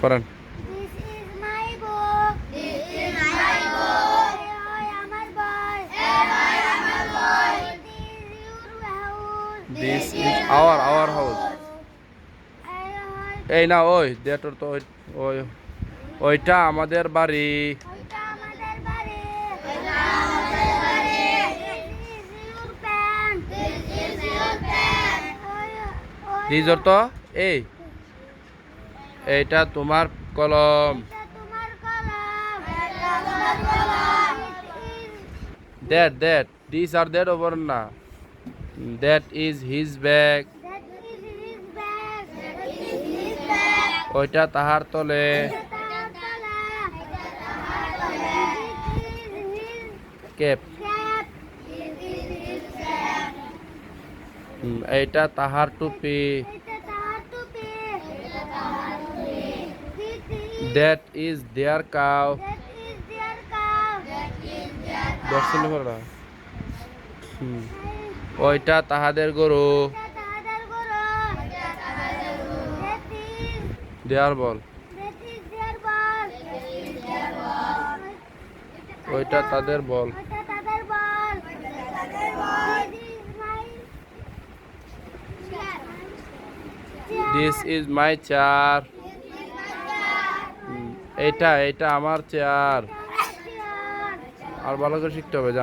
পড়েন। This is my book. This is my book. Hey, আমার বই। Hey, আমার বই। This is your house. This is our house. এই না ওই দেটোর তো ওই ওইটা আমাদের বাড়ি। ওইটা আমাদের বাড়ি। ওইটা আমাদের বাড়ি। This is your pen. This is your pen. This তো এই এইটা তোমার কলম। এটা তোমার কলম। এটা তোমার কলম। দ্যাট দিস আর দ্যাট ওভার না। That is his bag. That is his bag. That is his bag. ওইটা তাহার তলে। এটা তাহার তলা। এটা তাহার তলা। This is his cap. cap. This is his cap. এইটা তাহার টুপি। এটা তাহার টুপি। এটা তাহার টুপি। This is that is their cow. that is their cow. That is their দর্শন করা। ওইটা তাহাদের গরু। এটা তাহাদের গরু। এটা তাহাদের গরু। That is there ball. that is their ball. That is their ball. ওইটা তাদের বল। ওটা তাদের বল। ওটা তাদের বল। This is my chair. This is my chair. এইটা আমার চেয়ার। Chair. আর ভালো করে শিখতে হবে জান।